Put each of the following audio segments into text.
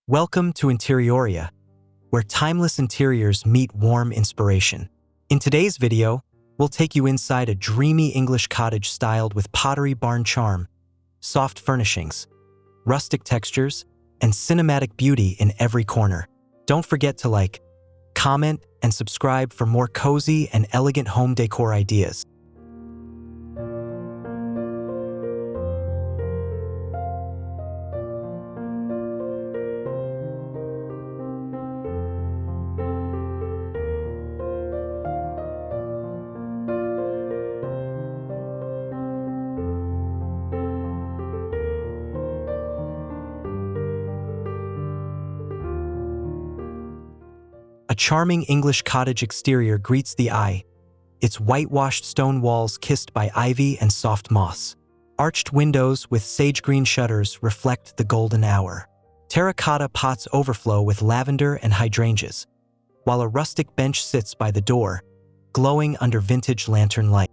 Welcome to Interioria, where timeless interiors meet warm inspiration. In today's video, we'll take you inside a dreamy English cottage styled with Pottery Barn charm, soft furnishings, rustic textures, and cinematic beauty in every corner. Don't forget to like, comment, and subscribe for more cozy and elegant home decor ideas. A charming English cottage exterior greets the eye, its whitewashed stone walls kissed by ivy and soft moss. Arched windows with sage-green shutters reflect the golden hour. Terracotta pots overflow with lavender and hydrangeas, while a rustic bench sits by the door, glowing under vintage lantern light.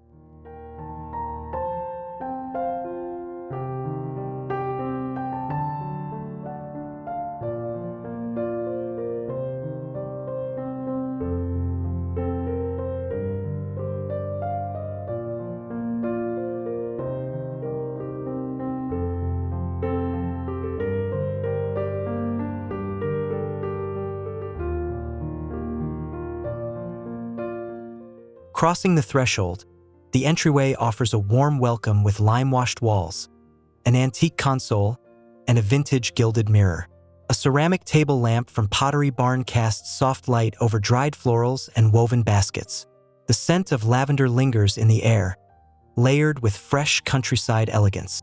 Crossing the threshold, the entryway offers a warm welcome with lime-washed walls, an antique console, and a vintage gilded mirror. A ceramic table lamp from Pottery Barn casts soft light over dried florals and woven baskets. The scent of lavender lingers in the air, layered with fresh countryside elegance.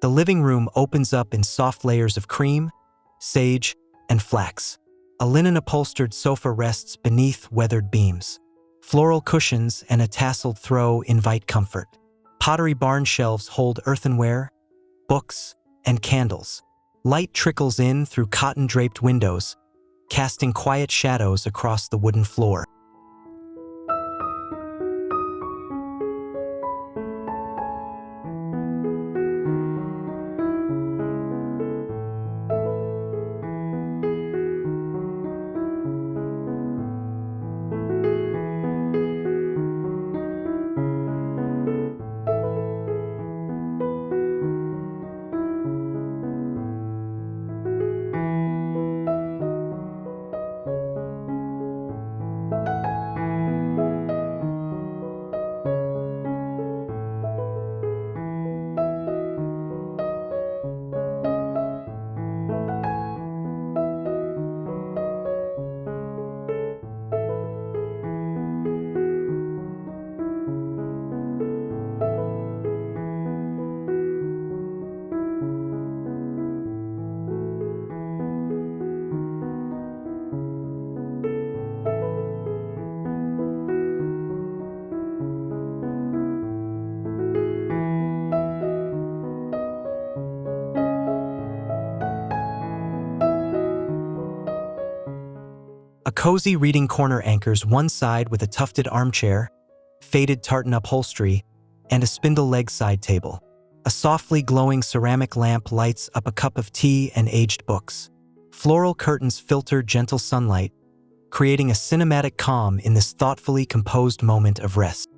The living room opens up in soft layers of cream, sage, and flax. A linen-upholstered sofa rests beneath weathered beams. Floral cushions and a tasseled throw invite comfort. Pottery Barn shelves hold earthenware, books, and candles. Light trickles in through cotton-draped windows, casting quiet shadows across the wooden floor. A cozy reading corner anchors one side with a tufted armchair, faded tartan upholstery, and a spindle leg side table. A softly glowing ceramic lamp lights up a cup of tea and aged books. Floral curtains filter gentle sunlight, creating a cinematic calm in this thoughtfully composed moment of rest.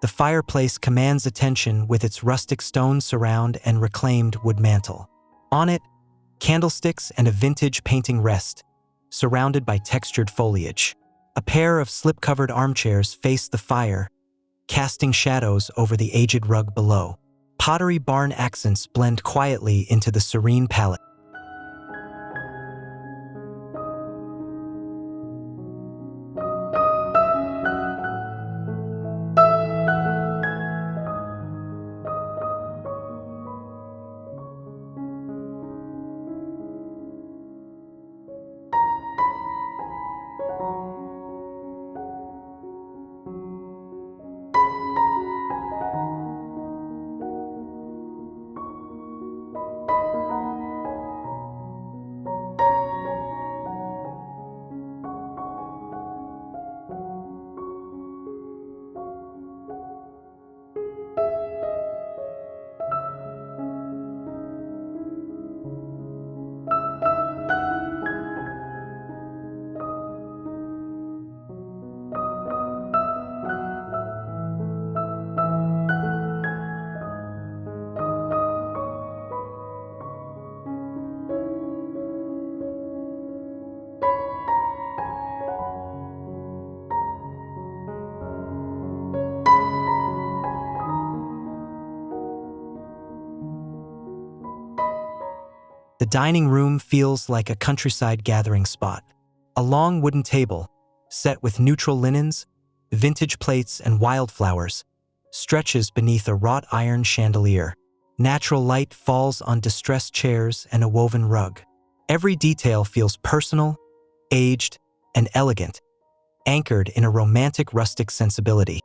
The fireplace commands attention with its rustic stone surround and reclaimed wood mantel. On it, candlesticks and a vintage painting rest, surrounded by textured foliage. A pair of slip-covered armchairs face the fire, casting shadows over the aged rug below. Pottery Barn accents blend quietly into the serene palette. The dining room feels like a countryside gathering spot. A long wooden table, set with neutral linens, vintage plates and wildflowers, stretches beneath a wrought iron chandelier. Natural light falls on distressed chairs and a woven rug. Every detail feels personal, aged, and elegant, anchored in a romantic rustic sensibility.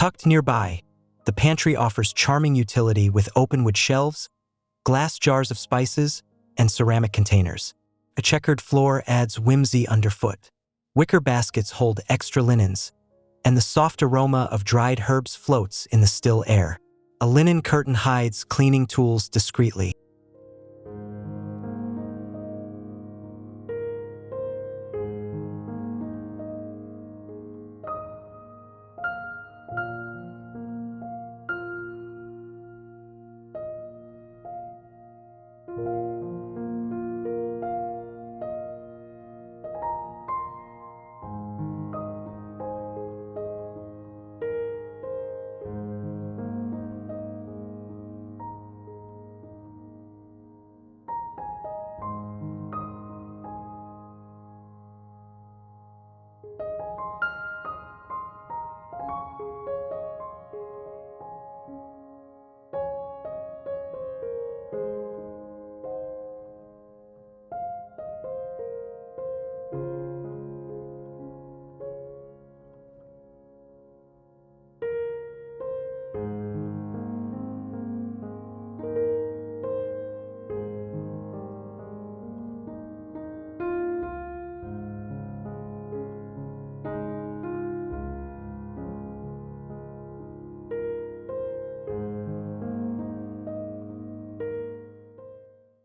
Tucked nearby, the pantry offers charming utility with open-wood shelves, glass jars of spices, and ceramic containers. A checkered floor adds whimsy underfoot. Wicker baskets hold extra linens, and the soft aroma of dried herbs floats in the still air. A linen curtain hides cleaning tools discreetly.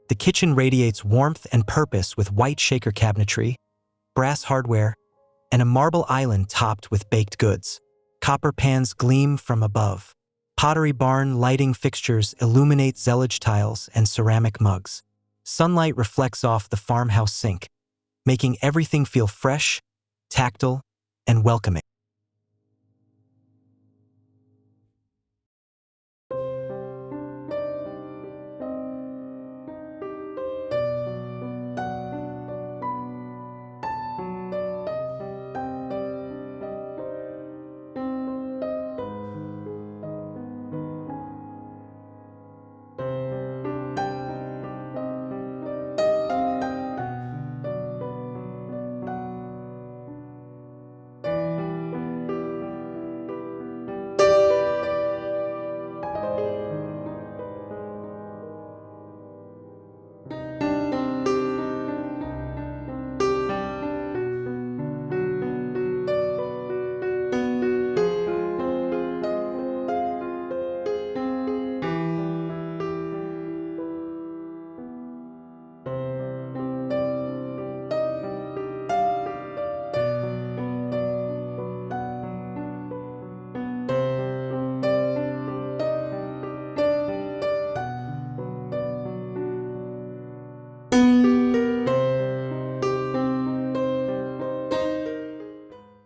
The kitchen radiates warmth and purpose with white shaker cabinetry, brass hardware, and a marble island topped with baked goods. Copper pans gleam from above. Pottery Barn lighting fixtures illuminate zealage tiles and ceramic mugs. Sunlight reflects off the farmhouse sink, making everything feel fresh, tactile, and welcoming.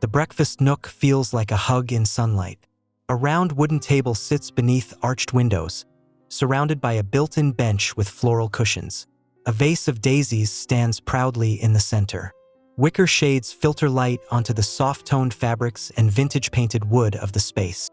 The breakfast nook feels like a hug in sunlight. A round wooden table sits beneath arched windows, surrounded by a built-in bench with floral cushions. A vase of daisies stands proudly in the center. Wicker shades filter light onto the soft-toned fabrics and vintage-painted wood of the space.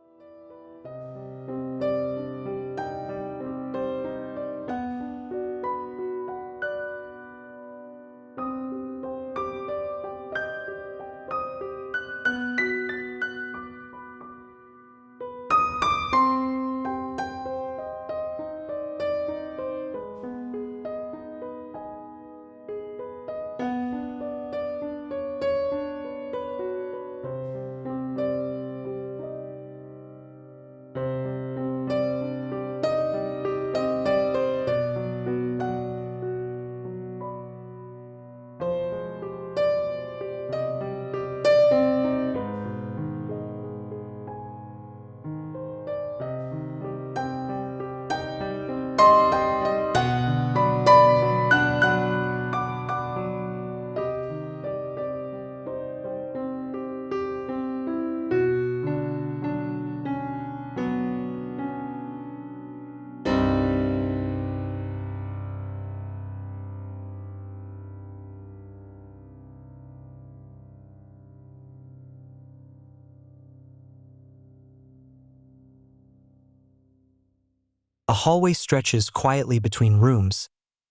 A hallway stretches quietly between rooms,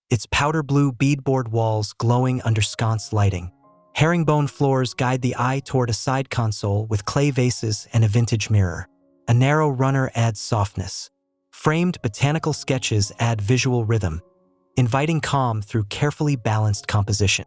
its powder blue beadboard walls glowing under sconce lighting. Herringbone floors guide the eye toward a side console with clay vases and a vintage mirror. A narrow runner adds softness. Framed botanical sketches add visual rhythm, inviting calm through carefully balanced composition.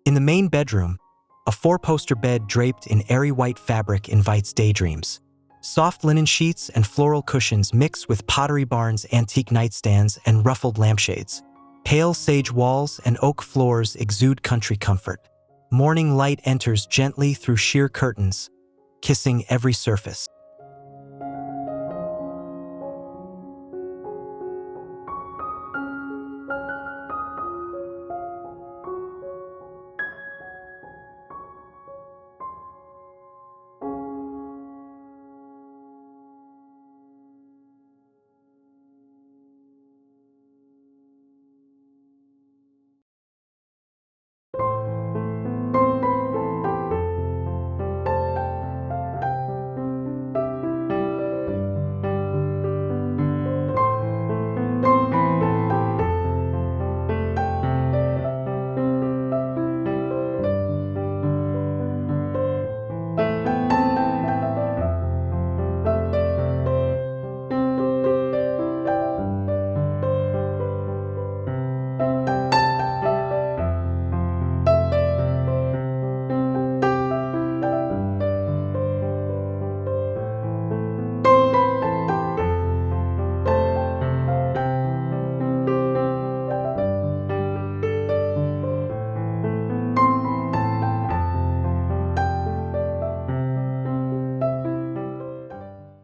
In the main bedroom, a four-poster bed draped in airy white fabric invites daydreams. Soft linen sheets and floral cushions mix with Pottery Barn's antique nightstands and ruffled lampshades. Pale sage walls and oak floors exude country comfort. Morning light enters gently through sheer curtains, kissing every surface.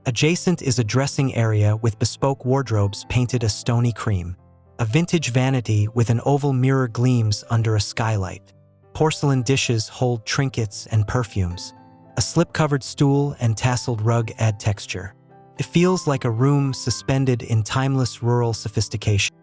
Adjacent is a dressing area with bespoke wardrobes painted a stony cream. A vintage vanity with an oval mirror gleams under a skylight. Porcelain dishes hold trinkets and perfumes. A slip-covered stool and tasseled rug add texture. It feels like a room suspended in timeless rural sophistication.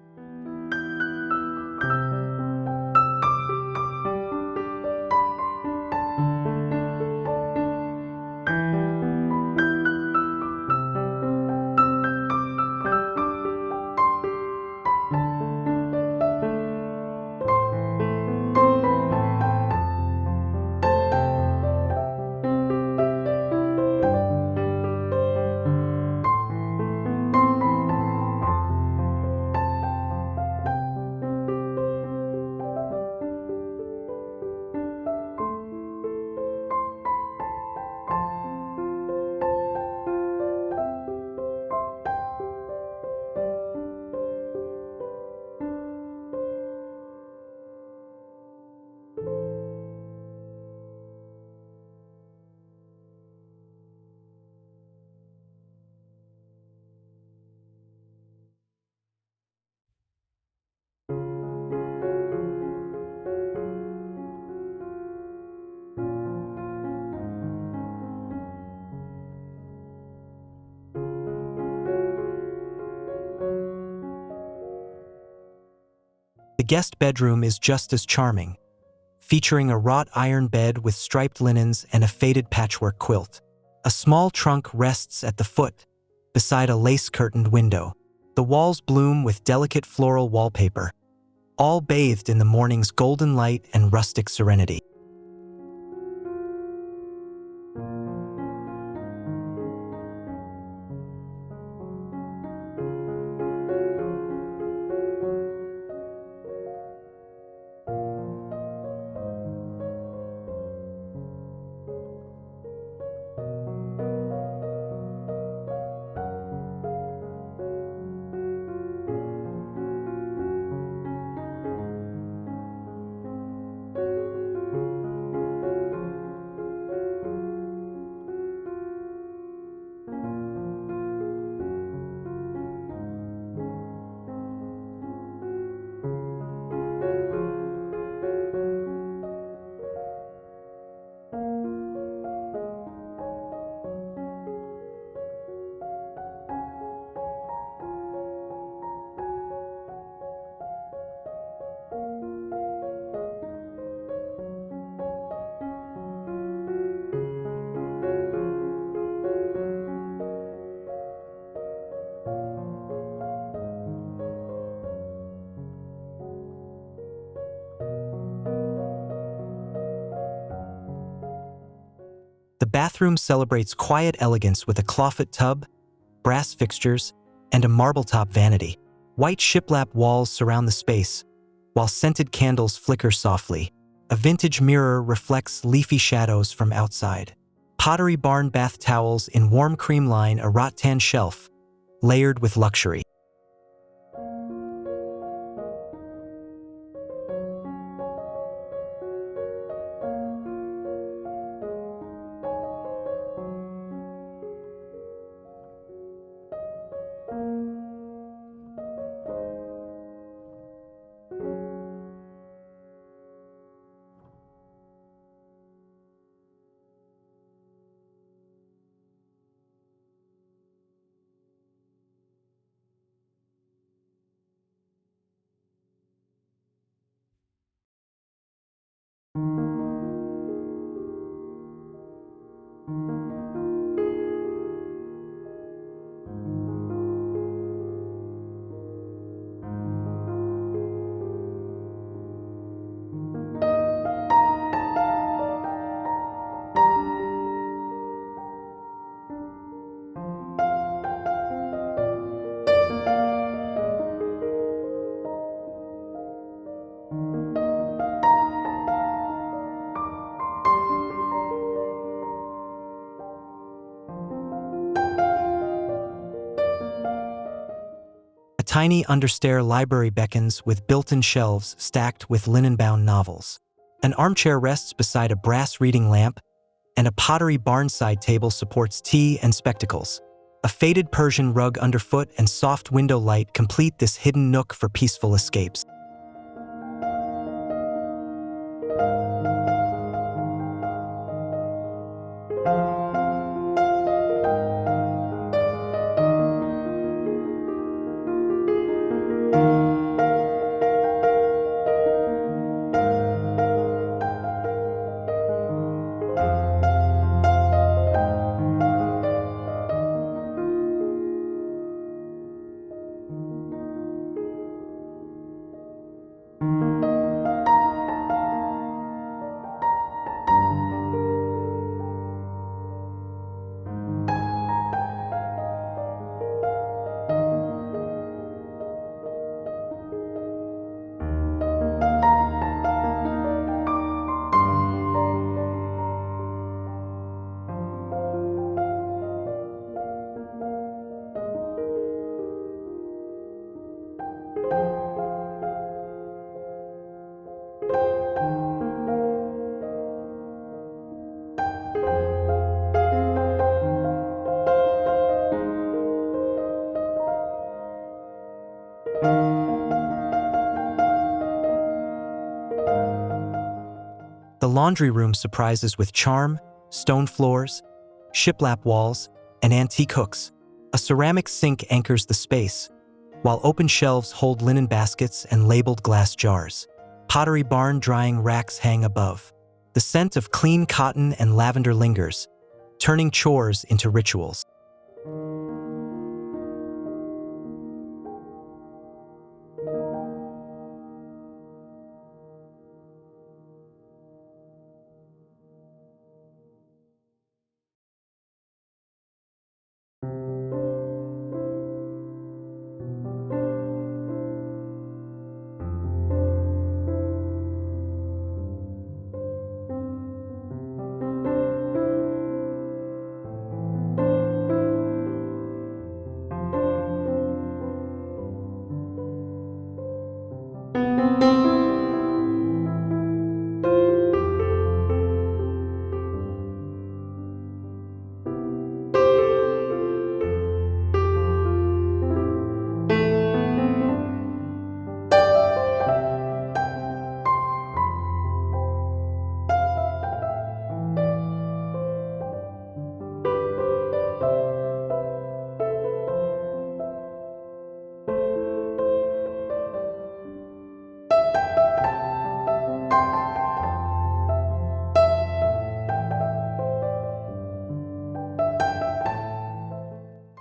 The guest bedroom is just as charming, featuring a wrought iron bed with striped linens and a faded patchwork quilt. A small trunk rests at the foot, beside a lace-curtained window. The walls bloom with delicate floral wallpaper, all bathed in the morning's golden light and rustic serenity. The bathroom celebrates quiet elegance with a clawfoot tub, brass fixtures, and a marble-top vanity. White shiplap walls surround the space, while scented candles flicker softly. A vintage mirror reflects leafy shadows from outside. Pottery Barn bath towels in warm cream line a rattan shelf, layered with luxury. A tiny understair library beckons with built-in shelves stacked with linen-bound novels. An armchair rests beside a brass reading lamp, and a Pottery Barn side table supports tea and spectacles. A faded Persian rug underfoot and soft window light complete this hidden nook for peaceful escapes. The laundry room surprises with charm, stone floors, shiplap walls, and antique hooks. A ceramic sink anchors the space, while open shelves hold linen baskets and labeled glass jars. Pottery Barn drying racks hang above. The scent of clean cotton and lavender lingers, turning chores into rituals.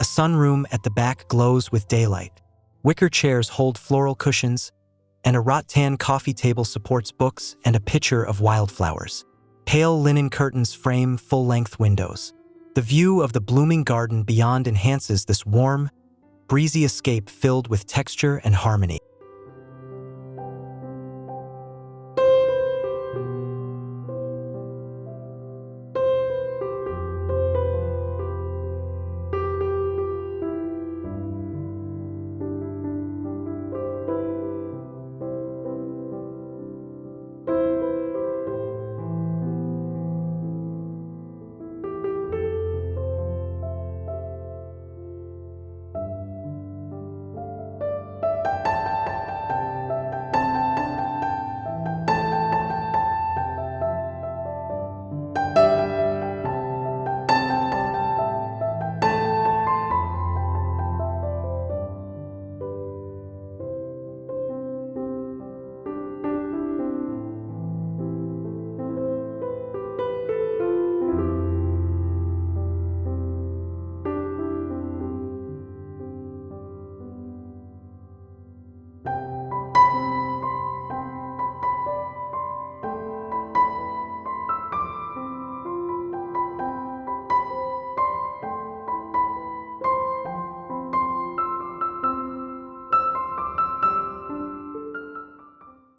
A sunroom at the back glows with daylight. Wicker chairs hold floral cushions, and a rattan coffee table supports books and a pitcher of wildflowers. Pale linen curtains frame full-length windows. The view of the blooming garden beyond enhances this warm, breezy escape filled with texture and harmony.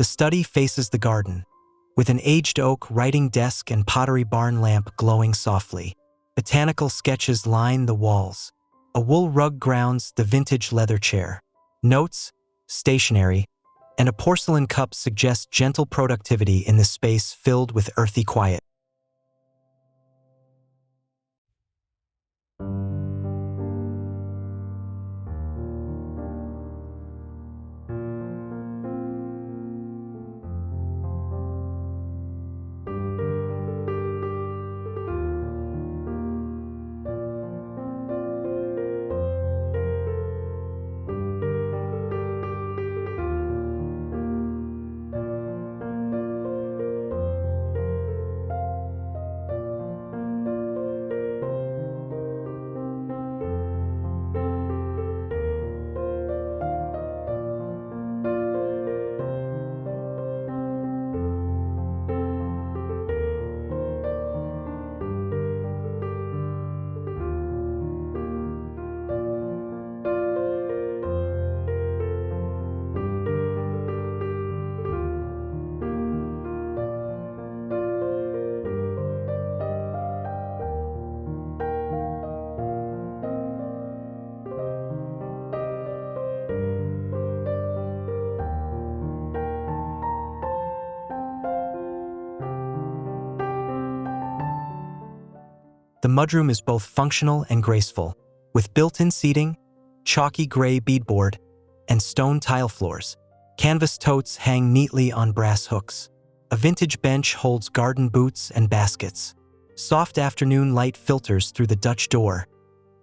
The study faces the garden, with an aged oak writing desk and Pottery Barn lamp glowing softly. Botanical sketches line the walls. A wool rug grounds the vintage leather chair. Notes, stationery, and a porcelain cup suggest gentle productivity in this space filled with earthy quiet. The mudroom is both functional and graceful, with built-in seating, chalky gray beadboard, and stone tile floors. Canvas totes hang neatly on brass hooks. A vintage bench holds garden boots and baskets. Soft afternoon light filters through the Dutch door,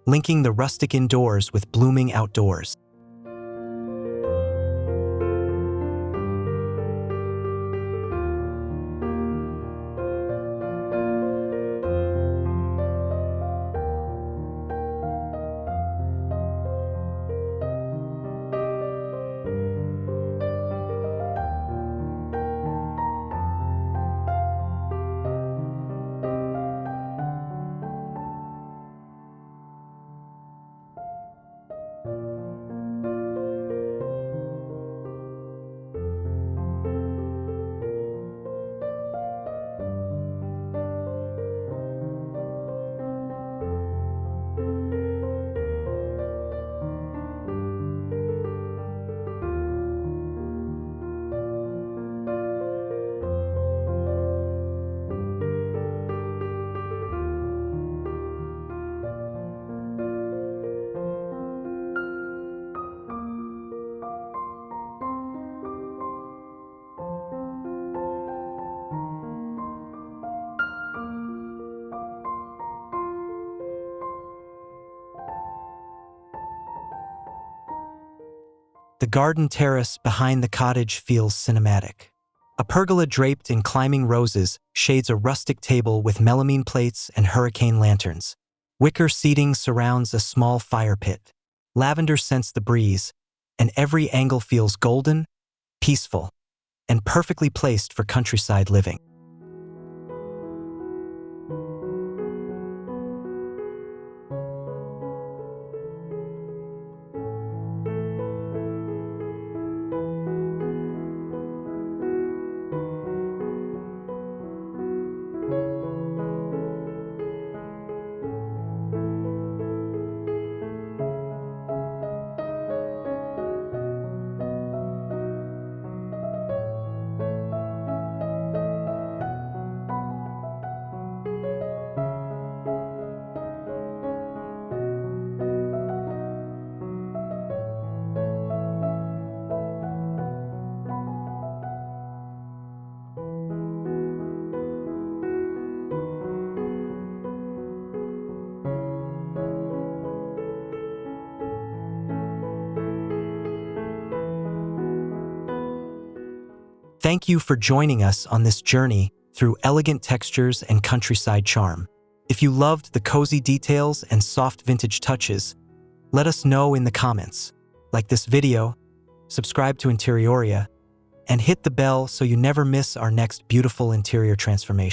linking the rustic indoors with blooming outdoors. The garden terrace behind the cottage feels cinematic. A pergola draped in climbing roses shades a rustic table with melamine plates and hurricane lanterns. Wicker seating surrounds a small fire pit. Lavender scents the breeze, and every angle feels golden, peaceful, and perfectly placed for countryside living. Thank you for joining us on this journey through elegant textures and countryside charm. If you loved the cozy details and soft vintage touches, let us know in the comments. Like this video, subscribe to Interioria, and hit the bell so you never miss our next beautiful interior transformation.